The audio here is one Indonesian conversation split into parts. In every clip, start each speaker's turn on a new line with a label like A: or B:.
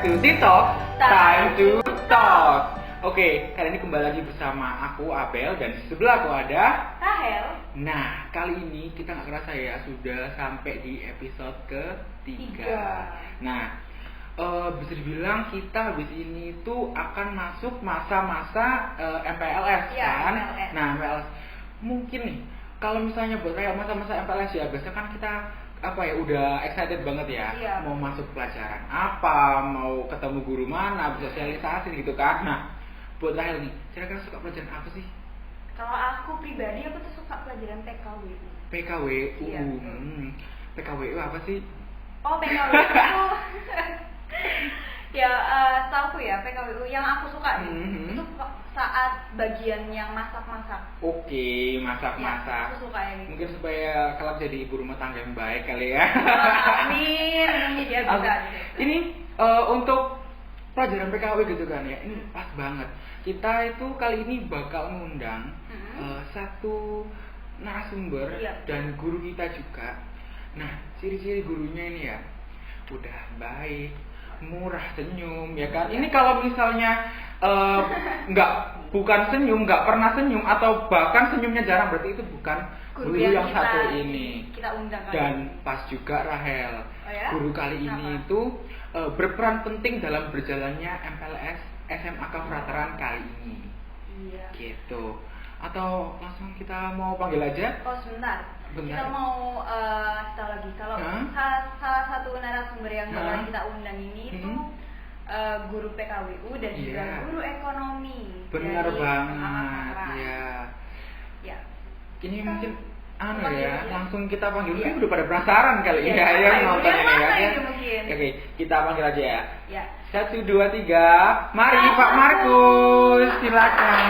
A: back to TikTok, time to talk. Oke, kali ini kembali lagi bersama aku Abel dan di sebelah aku ada
B: Rahel.
A: Nah, kali ini kita nggak kerasa ya sudah sampai di episode ketiga. Nah, bisa dibilang kita habis ini tuh akan masuk masa-masa MPLS
B: ya,
A: kan?
B: MPLS.
A: Nah, MPLS mungkin nih kalau misalnya buat kayak masa-masa MPLS ya biasanya kan kita udah excited banget ya,
B: iya,
A: mau masuk pelajaran apa, mau ketemu guru mana, bersosialisasi gitu kan. Nah, buat Rahel nih, kira-kira suka pelajaran apa sih?
B: Kalau aku pribadi, aku tuh suka pelajaran PKW.
A: PKWU.
B: Iya.
A: PKWU apa sih?
B: Oh, PKW itu ya, setahu ya, PKWU yang aku suka itu saat bagian yang masak-masak.
A: Oke, masak-masak.
B: Ya, aku suka yang gitu.
A: Mungkin supaya kelak jadi ibu rumah tangga yang baik kali ya.
B: Amin, dia bisa.
A: Ini untuk pelajaran PKW gitu kan ya, ini pas banget. Kita itu kali ini bakal ngundang satu narasumber dan guru kita juga. Nah, ciri-ciri gurunya ini ya udah baik, murah senyum ya kan. Ini kalau misalnya bukan senyum, nggak pernah senyum atau bahkan senyumnya jarang, berarti itu bukan guru yang satu ini.
B: Kita undang kali.
A: Dan pas juga Rahel, guru kali ini itu berperan penting dalam berjalannya MPLS SMA Kefrateran kali ini.
B: Iya.
A: Gitu. Atau langsung kita mau panggil aja?
B: Oh, sebentar.
A: Bentar.
B: Kita mau tahu lagi kalau salah satu narasumber yang bakal kita undang ini itu guru PKWU dan juga guru ekonomi.
A: Benar banget. Iya.
B: Ya.
A: Ini mungkin langsung kita panggil. Mungkin udah pada penasaran kali ya nonton ini ya. Oke, kita panggil aja ya.
B: Ya.
A: 1, 2, 3. Mari Pak Markus, silakan.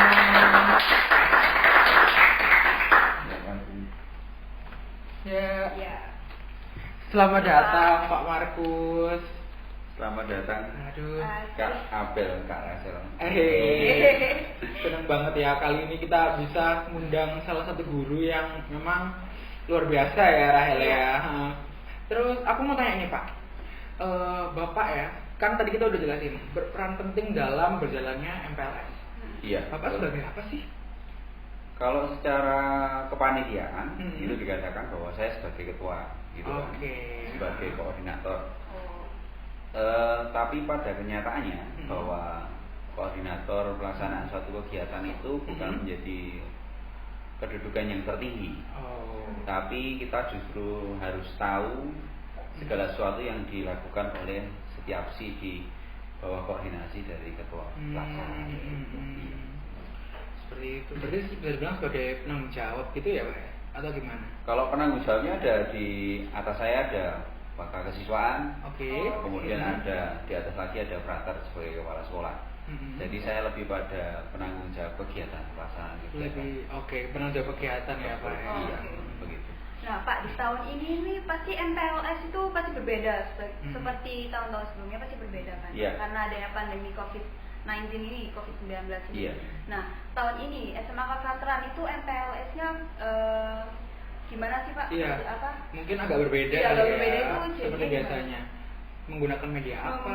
A: Ya. Selamat datang Pak Markus.
C: Selamat datang.
A: Aduh,
C: Kak Abel, Kak Rahel.
A: Seneng banget ya kali ini kita bisa mengundang salah satu guru yang memang luar biasa ya Rahel ya. Terus aku mau tanya nih Pak, Bapak ya, kan tadi kita udah jelasin berperan penting dalam berjalannya MPLS.
C: Iya.
A: Bapak sebagai apa sih?
C: Kalau secara kepanitiaan itu dikatakan bahwa saya sebagai ketua, gitu kan, sebagai koordinator. Tapi pada kenyataannya bahwa koordinator pelaksanaan suatu kegiatan itu bukan menjadi kedudukan yang tertinggi. Tapi kita justru harus tahu segala sesuatu yang dilakukan oleh setiap si di bawah koordinasi dari ketua pelaksana.
A: Seperti itu. Berarti bisa dibilang sebagai penanggung jawab gitu ya Pak? Atau gimana?
C: Kalau penanggung jawabnya ada di atas saya ada Pakar Kesiswaan, kemudian ada di atas lagi ada frater sebagai kepala sekolah. Jadi saya lebih pada penanggung jawab kegiatan pelaksanaan kegiatan.
A: Penanggung jawab kegiatan ya Pak.
C: Iya, begitu.
B: Nah Pak, di tahun ini nih pasti MPLS itu pasti berbeda seperti tahun-tahun sebelumnya, pasti berbeda kan? Karena adanya pandemi COVID-19 ini, COVID-19 ini. Nah, tahun ini SMA Kefrateran itu MPLS-nya gimana sih Pak?
A: Mungkin agak berbeda
B: agak berbeda itu
A: seperti biasanya. Menggunakan media apa?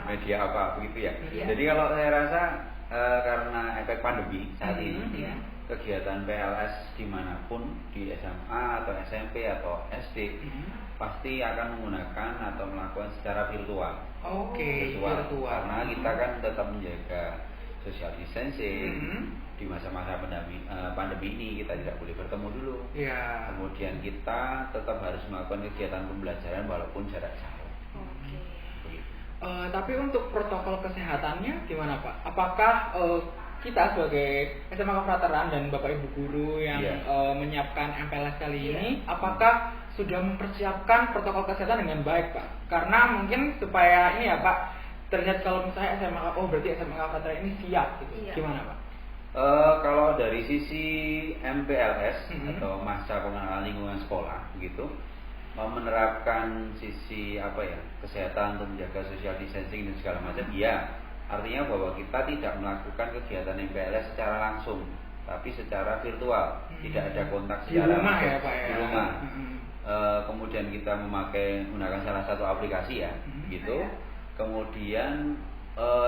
C: Media apa begitu ya? Jadi kalau saya rasa karena efek pandemi saat ini, kegiatan PLS dimanapun di SMA atau SMP atau SD pasti akan menggunakan atau melakukan secara virtual. Virtual. Karena kita kan tetap menjaga social distancing. Di masa-masa pandemi ini kita tidak boleh bertemu dulu. Kemudian kita tetap harus melakukan kegiatan pembelajaran walaupun jarak jauh.
A: Tapi untuk protokol kesehatannya gimana Pak? Apakah kita sebagai SMA Kefrateran dan Bapak Ibu guru yang menyiapkan MPLS kali ini, apakah sudah mempersiapkan protokol kesehatan dengan baik Pak? Karena mungkin supaya ini ya Pak, terlihat kalau misalnya berarti SMA Kefrateran ini siap gitu. Gimana Pak?
C: Kalau dari sisi MPLS atau masa pengenalan lingkungan sekolah gitu, menerapkan sisi kesehatan untuk menjaga social distancing dan segala macam, artinya bahwa kita tidak melakukan kegiatan MPLS secara langsung, tapi secara virtual, tidak ada kontak secara
A: rumah ya Pak ya?
C: Di rumah. Kemudian kita menggunakan salah satu aplikasi gitu. kemudian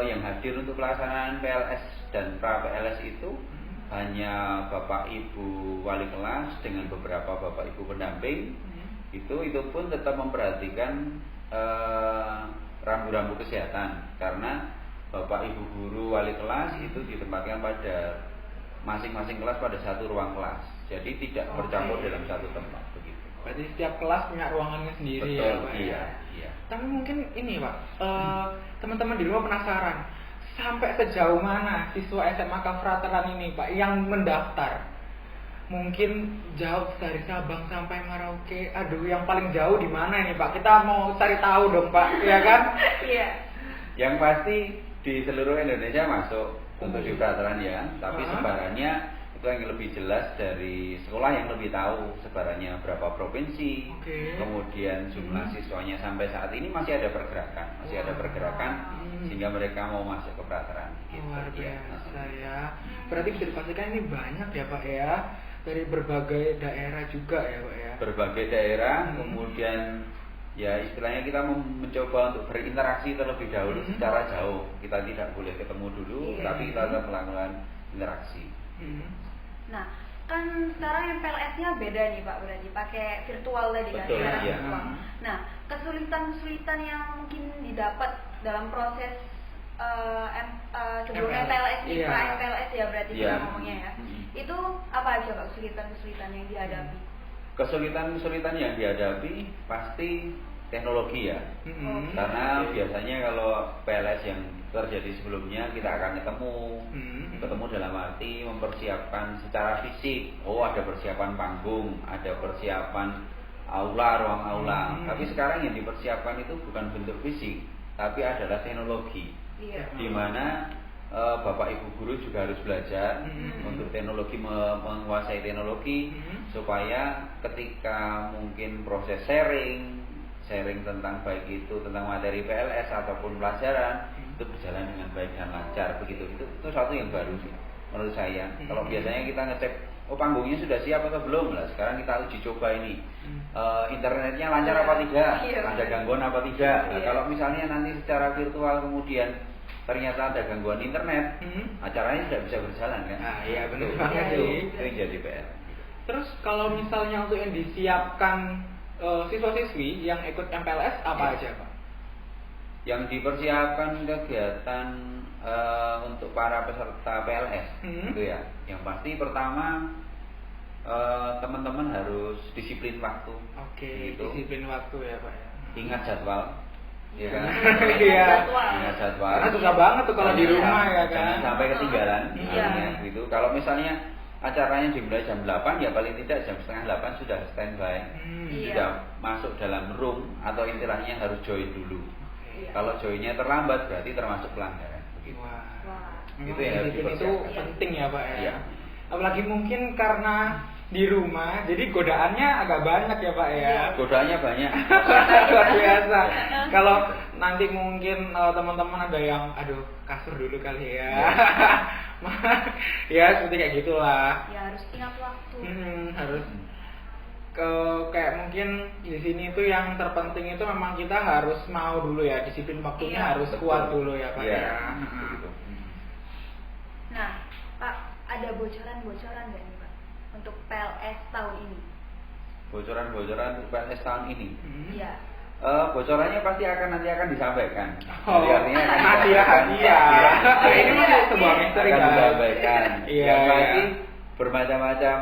C: yang hadir untuk pelaksanaan PLS dan pra PLS itu hanya Bapak Ibu wali kelas dengan beberapa Bapak Ibu pendamping. Itu pun tetap memperhatikan rambu-rambu kesehatan, karena Bapak Ibu guru wali kelas itu ditempatkan pada masing-masing kelas pada satu ruang kelas, jadi tidak bercampur dalam satu tempat begitu.
A: Berarti setiap kelas punya ruangannya sendiri.
C: Betul,
A: ya Pak?
C: Iya.
A: Tapi mungkin ini Pak, teman-teman di rumah penasaran, sampai sejauh mana siswa SMA Kefrateran ini Pak yang mendaftar? Mungkin jauh dari Sabang sampai Merauke. Aduh, yang paling jauh di mana ini Pak? Kita mau cari tahu dong Pak, ya kan?
B: Iya.
C: Yang pasti di seluruh Indonesia masuk untuk di Kefrateran ya, tapi sebarannya itu yang lebih jelas dari sekolah yang lebih tahu sebarannya berapa provinsi, kemudian jumlah siswanya sampai saat ini masih ada pergerakan, sehingga mereka mau masuk ke Kefrateran.
A: Luar biasa ya. Berarti bisa dipastikan ini banyak ya Pak ya, dari berbagai daerah juga ya Pak ya. Berbagai daerah,
C: kemudian ya istilahnya kita mencoba untuk berinteraksi terlebih dahulu secara jauh. Kita tidak boleh ketemu dulu, tapi kita tetap melakukan interaksi.
B: Nah, kan sekarang MPLS-nya beda nih Pak, berarti pakai virtual tadi kan?
C: Betul, iya.
B: Nah, kesulitan-kesulitan yang mungkin didapat dalam proses sebelum MPLS ini, pra MPLS ya berarti kita ngomongnya ya. Itu apa aja Pak kesulitan-kesulitan yang dihadapi?
C: Kesulitan-kesulitan yang dihadapi pasti teknologi ya, karena biasanya kalau PLS yang terjadi sebelumnya kita akan ketemu dalam arti mempersiapkan secara fisik. Oh, ada persiapan panggung, ada persiapan ruang aula. Tapi sekarang yang dipersiapkan itu bukan bentuk fisik, tapi adalah teknologi, di mana Bapak Ibu guru juga harus belajar untuk teknologi, menguasai teknologi, supaya ketika mungkin proses sharing tentang baik itu tentang materi PLS ataupun pelajaran itu berjalan dengan baik dan lancar begitu. Itu satu yang baru sih menurut saya. Kalau biasanya kita ngecek panggungnya sudah siap atau belum, lah sekarang kita uji coba ini internetnya lancar apa tidak, ada gangguan apa tidak. Nah, kalau misalnya nanti secara virtual kemudian ternyata ada gangguan internet, acaranya tidak bisa berjalan kan?
A: Iya benar banget sih.
C: Itu yang jadi PR.
A: Terus kalau misalnya untuk yang disiapkan siswa-siswi yang ikut MPLS apa aja Pak?
C: Yang dipersiapkan kegiatan untuk para peserta PLS itu ya. Yang pasti pertama teman-teman harus disiplin waktu.
A: Gitu. Disiplin waktu ya Pak ya.
C: Ingat jadwal. Ya kan? Ingat jadwal.
A: Karena susah banget tuh kalau di rumah ya kan.
C: Jangan sampai ketinggalan. Gitu. Kalau misalnya acaranya dimulai jam 8, ya paling tidak jam setengah 8 sudah standby, sudah masuk dalam room atau istilahnya harus join dulu. Kalau joinnya terlambat berarti termasuk pelanggaran.
A: Itu ya, itu penting ya Pak ya. Apalagi mungkin karena di rumah, jadi godaannya agak banyak ya Pak ya.
C: Godaannya banyak.
A: Luar biasa. Kalau nanti mungkin teman-teman ada yang, aduh kasur dulu kali ya. Ya seperti kayak gitulah.
B: Ya harus ingat waktu.
A: Harus kayak mungkin di sini itu yang terpenting itu memang kita harus mau dulu ya, disiplin waktunya harus kuat dulu ya Pak ya.
B: Nah Pak, ada bocoran nggak nih Pak untuk PLS tahun ini?
C: Bocoran untuk PLS tahun ini?
B: Iya.
C: Bocorannya pasti nanti akan disampaikan.
A: Jadi artinya hadiah. Ini masih sebuah misteri
C: akan disampaikan.
A: Yang
C: pasti bermacam-macam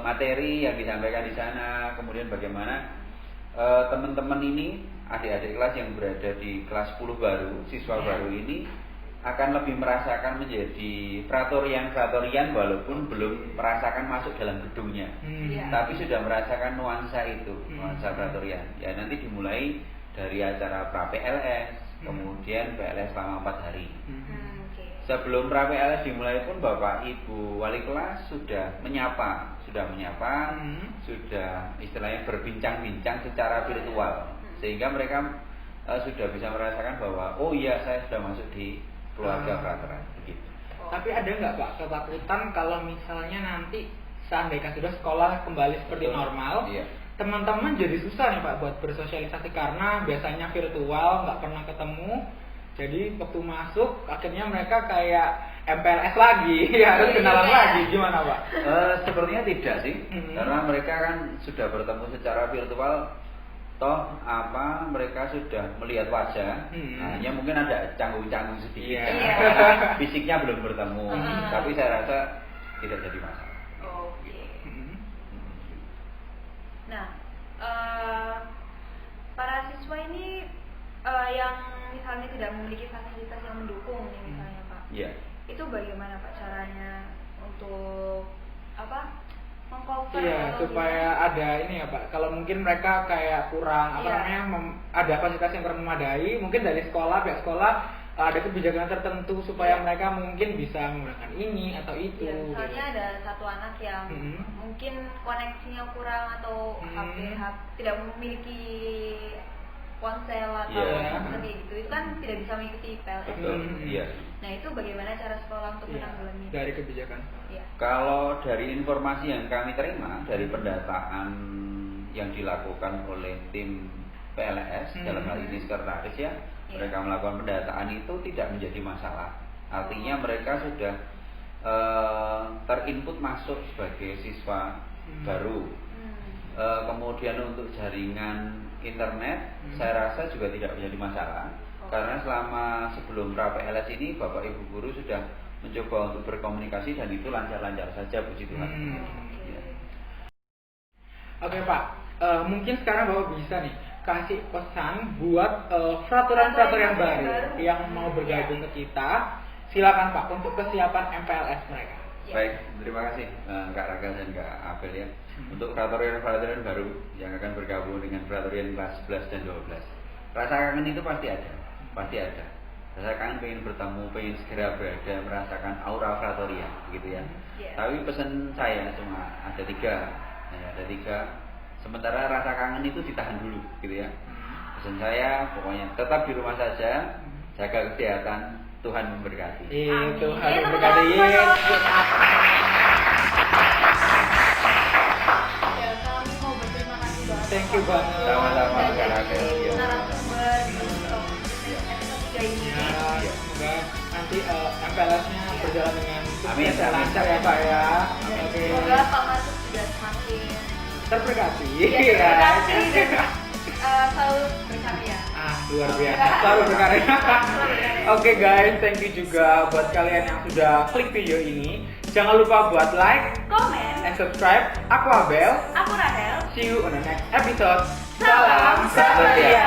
C: materi yang disampaikan di sana. Kemudian bagaimana teman-teman ini, adik-adik kelas yang berada di kelas 10 baru, siswa baru ini akan lebih merasakan menjadi fratorian walaupun belum merasakan masuk dalam gedungnya, tapi sudah merasakan nuansa itu, nuansa fratorian. Ya nanti dimulai dari acara pra PLS, kemudian PLS selama 4 hari. Sebelum pra PLS dimulai pun Bapak Ibu wali kelas sudah menyapa, sudah istilahnya berbincang-bincang secara virtual, sehingga mereka sudah bisa merasakan bahwa oh iya saya sudah masuk di keluarga Kefrateran begitu.
A: Tapi ada nggak Pak ketakutan kalau misalnya nanti seandainya sudah sekolah kembali seperti normal, teman-teman jadi susah nih Pak buat bersosialisasi karena biasanya virtual, nggak pernah ketemu. Jadi waktu masuk akhirnya mereka kayak MPLS lagi, harus kenalan lagi. Gimana Pak?
C: Sepertinya tidak sih, karena mereka kan sudah bertemu secara virtual. Toh mereka sudah melihat wajah, hanya mungkin ada canggung-canggung sedikit, fisiknya belum bertemu, tapi saya rasa tidak jadi masalah.
B: Oke. Nah, para siswa ini yang misalnya tidak memiliki fasilitas yang mendukung, misalnya Pak, itu bagaimana Pak caranya untuk mengcover?
A: Iya, supaya ada ini ya Pak. Kalau mungkin mereka kayak kurang ada fasilitas yang kurang memadai, mungkin dari pihak sekolah ada kebijakan tertentu supaya mereka mungkin bisa menggunakan ini atau itu.
B: Ya, misalnya ada satu anak yang mungkin koneksinya kurang atau HP tidak memiliki ponsel atau seperti itu kan tidak bisa mengikuti PLS. Nah itu bagaimana cara sekolah untuk menanggulangi
A: dari kebijakan?
C: Kalau dari informasi yang kami terima dari pendataan yang dilakukan oleh tim PLS dalam hal ini sekretaris mereka melakukan pendataan itu tidak menjadi masalah. Artinya mereka sudah terinput masuk sebagai siswa baru. Kemudian untuk jaringan internet saya rasa juga tidak menjadi masalah, karena selama sebelum pra-PLS ini Bapak Ibu guru sudah mencoba untuk berkomunikasi dan itu lancar-lancar saja, puji Tuhan.
A: Oke Pak, mungkin sekarang Bapak bisa nih kasih pesan buat peraturan-peraturan baru yang mau bergabung ke kita. Silakan Pak untuk kesiapan MPLS mereka.
C: Baik, terima kasih Kak Raga dan Kak Abel ya. Untuk peraturan baru yang akan bergabung dengan peraturan kelas 11 dan 12. Rasa kangen itu pasti ada. Rasa kangen pengen bertemu, pengen segera berada, merasakan aura peraturan gitu ya. Tapi pesan saya cuma ada 3. Ada 3. Sementara rasa kangen itu ditahan dulu gitu ya. Pesan saya pokoknya tetap di rumah saja, jaga kesehatan, Tuhan memberkati.
A: Tuhan memberkati. Thank you banget.
C: Sama-sama Kak Raga.
B: Narasumber episode 3 ini.
A: Semoga nanti MPLS-nya berjalan dengan
C: sukses
A: dan lancar ya Pak ya.
B: Oke. Semoga Pak Markus juga semakin
A: terberkati.
B: Terberkati dan selalu berkarya.
A: Luar biasa. Selalu berkarya. Oke guys, thank you juga buat kalian yang sudah klik video ini. Jangan lupa buat like,
B: comment,
A: and subscribe. Aku Abel.
B: Aku Rahel.
A: See you on the next episode. Salam setia.